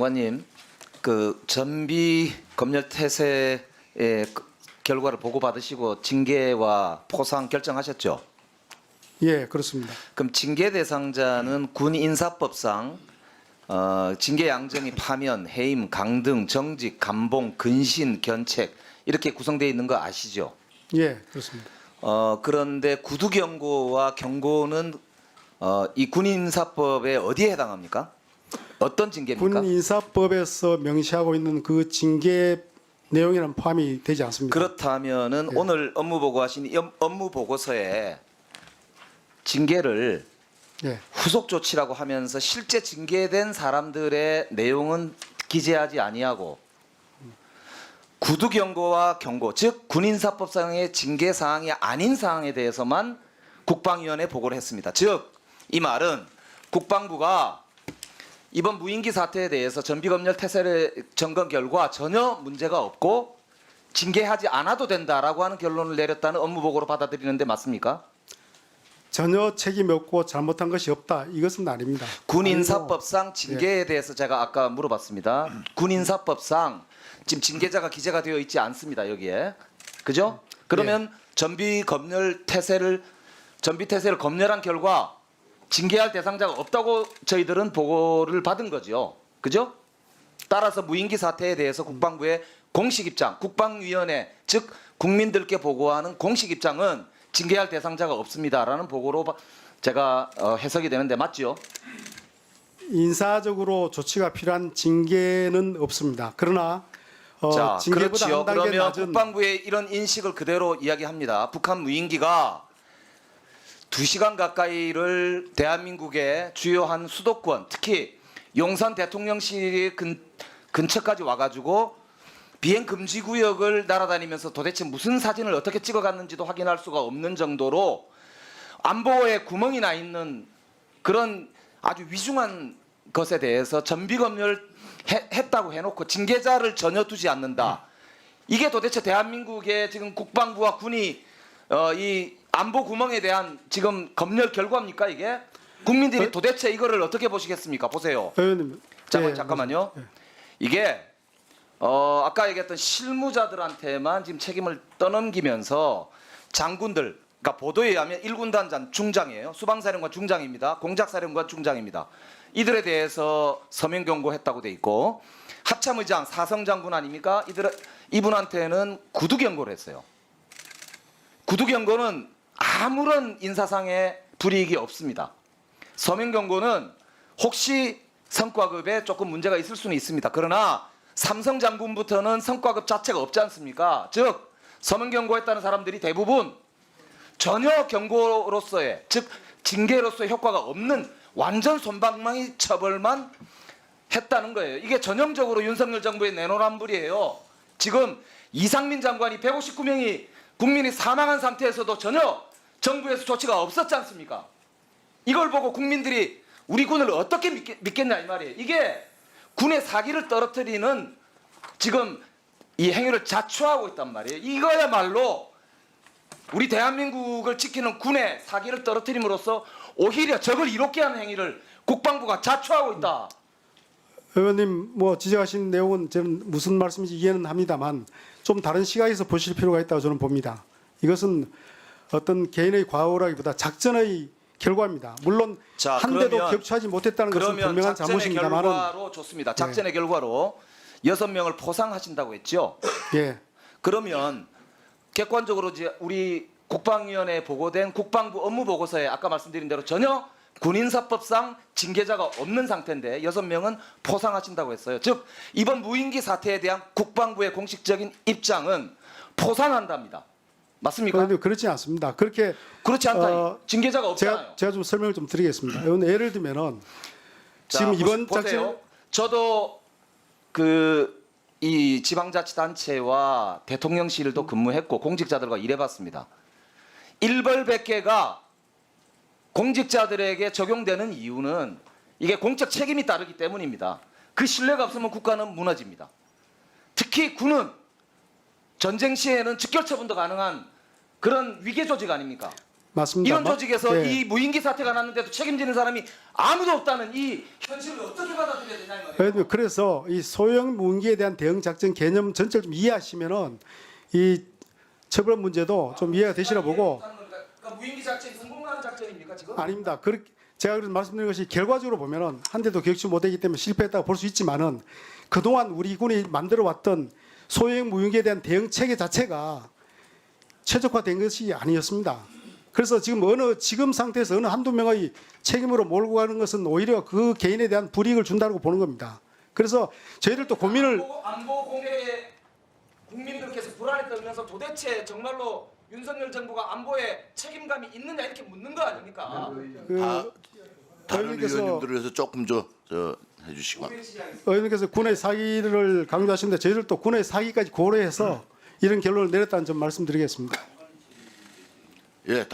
장관님, 그 전비 검열 태세의 결과를 보고 받으시고 징계와 포상 결정하셨죠? 예, 그렇습니다. 그럼 징계 대상자는 군 인사법상 징계 양정이 파면, 해임, 강등, 정직, 감봉, 근신, 견책 이렇게 구성되어 있는 거 아시죠? 예, 그렇습니다. 그런데 구두 경고와 경고는 이 군 인사법에 어디에 해당합니까? 어떤 징계입니까? 군 인사법에서 명시하고 있는 그 징계 내용에는 포함이 되지 않습니다. 그렇다면은 예. 오늘 업무 보고하신 이 업무 보고서에 징계를 예, 후속 조치라고 하면서 실제 징계된 사람들의 내용은 기재하지 아니하고 구두 경고와 경고, 즉 군인사법상의 징계 사항이 아닌 사항에 대해서만 국방위원회에 보고를 했습니다. 즉 이 말은 국방부가 이번 무인기 사태에 대해서 전비검열 태세를 점검 결과 전혀 문제가 없고 징계하지 않아도 된다라고 하는 결론을 내렸다는 업무 보고로 받아들이는데 맞습니까? 전혀 책임이 없고 잘못한 것이 없다. 이것은 아닙니다. 군인사법상 징계에 대해서 제가 아까 물어봤습니다. 군인사법상 지금 징계자가 기재가 되어 있지 않습니다. 여기에. 그죠? 그러면 전비 태세를 검열한 결과 징계할 대상자가 없다고 저희들은 보고를 받은 거죠. 그죠? 따라서 무인기 사태에 대해서 국방부의 공식 입장, 국방위원회 즉 국민들께 보고하는 공식 입장은 징계할 대상자가 없습니다라는 보고로 제가 해석이 되는데 맞죠? 인사적으로 조치가 필요한 징계는 없습니다. 그러나 자, 징계보다 그렇지요. 한 단계 그러면 낮은 국방부의 이런 인식을 그대로 이야기합니다. 북한 무인기가 2시간 가까이를 대한민국의 주요한 수도권, 특히 용산 대통령실 근처까지 와가지고 비행 금지 구역을 날아다니면서 도대체 무슨 사진을 어떻게 찍어갔는지도 확인할 수가 없는 정도로 안보에 구멍이 나 있는 그런 아주 위중한 것에 대해서 전비검열 했다고 해놓고 징계자를 전혀 두지 않는다. 이게 도대체 대한민국의 지금 국방부와 군이 이 안보 구멍에 대한 지금 검열 결과입니까 이게? 국민들이 도대체 이거를 어떻게 보시겠습니까? 보세요. 의원님, 잠깐만요. 이게 아까 얘기했던 실무자들한테만 지금 책임을 떠넘기면서 장군들, 그러니까 보도에 의하면 1군단 중장이에요. 수방사령관 중장입니다. 공작사령관 중장입니다. 이들에 대해서 서면 경고했다고 돼 있고 합참의장 사성장군 아닙니까? 이분한테는 구두 경고를 했어요. 구두 경고는 아무런 인사상의 불이익이 없습니다. 서면 경고는 혹시 성과급에 조금 문제가 있을 수는 있습니다. 그러나 삼성 장군부터는 성과급 자체가 없지 않습니까? 즉 서면 경고했다는 사람들이 대부분 전혀 경고로서의 즉 징계로서의 효과가 없는 완전 솜방망이 처벌만 했다는 거예요. 이게 전형적으로 윤석열 정부의 내노남불이에요. 지금 이상민 장관이 159명이 국민이 사망한 상태에서도 전혀 정부에서 조치가 없었지 않습니까? 이걸 보고 국민들이 우리 군을 어떻게 믿겠냐 이 말이에요. 이게 군의 사기를 떨어뜨리는 지금 이 행위를 자초하고 있단 말이에요. 이거야말로 우리 대한민국을 지키는 군의 사기를 떨어뜨림으로써 오히려 적을 이롭게 하는 행위를 국방부가 자초하고 있다. 의원님 뭐 지적하신 내용은 저는 무슨 말씀인지 이해는 합니다만 좀 다른 시각에서 보실 필요가 있다고 저는 봅니다. 이것은 어떤 개인의 과오라기보다 작전의 결과입니다. 물론 자, 한 대도 격추하지 못했다는 것은 분명한 작전의 잘못입니다만 결과로 좋습니다. 작전의 결과로 6명을 포상하신다고 했죠. 예, 그러면 객관적으로 이제 우리 국방위원회에 보고된 국방부 업무 보고서에 아까 말씀드린 대로 전혀 군인사법상 징계자가 없는 상태인데 6명은 포상하신다고 했어요. 즉 이번 무인기 사태에 대한 국방부의 공식적인 입장은 포상한답니다. 맞습니까? 그런데 그렇지 않습니다. 그렇게 그렇지 않다. 징계자가 없잖아요. 제가 좀 설명을 좀 드리겠습니다. 예를 들면은 자, 지금 이번 보세요. 작전 저도 이 지방자치단체와 대통령실도 근무했고 공직자들과 일해봤습니다. 일벌백계가 공직자들에게 적용되는 이유는 이게 공적 책임이 따르기 때문입니다. 그 신뢰가 없으면 국가는 무너집니다. 특히 군은 전쟁 시에는 즉결 처분도 가능한 그런 위계 조직 아닙니까? 맞습니다. 이런 조직에서 예. 이 무인기 사태가 났는데도 책임지는 사람이 아무도 없다는 이 현실을 어떻게 받아들여야 되냐 이 말이에요. 그래도 그래서 이 소형 무인기에 대한 대응 작전 개념 전체를 좀 이해하시면은 이 처벌 문제도 좀 이해가 되시나 보고. 그러니까 무인기 작전이 성공하는 작전입니까 지금? 아닙니다. 제가 그래서 말씀드린 것이 결과적으로 보면은 한 대도 격추 못했기 때문에 실패했다고 볼 수 있지만은 그동안 우리 군이 만들어 왔던 소형 무인기에 대한 대응 체계 자체가 최적화된 것이 아니었습니다. 그래서 지금 상태에서 어느 한두 명의 책임으로 몰고 가는 것은 오히려 그 개인에 대한 불이익을 준다고 보는 겁니다. 그래서 저희들도 고민을 안보 공개에 국민들께서 불안에 떨면서 도대체 정말로 윤석열 정부가 안보에 책임감이 있느냐 이렇게 묻는 거 아닙니까? 다른 의원님께서 의원님들을 위해서 조금 저 해주시고. 의원님께서 군의 사기를 강조하시는데 저희들도 군의 사기까지 고려해서 이런 결론을 내렸다는 점 말씀드리겠습니다. 예.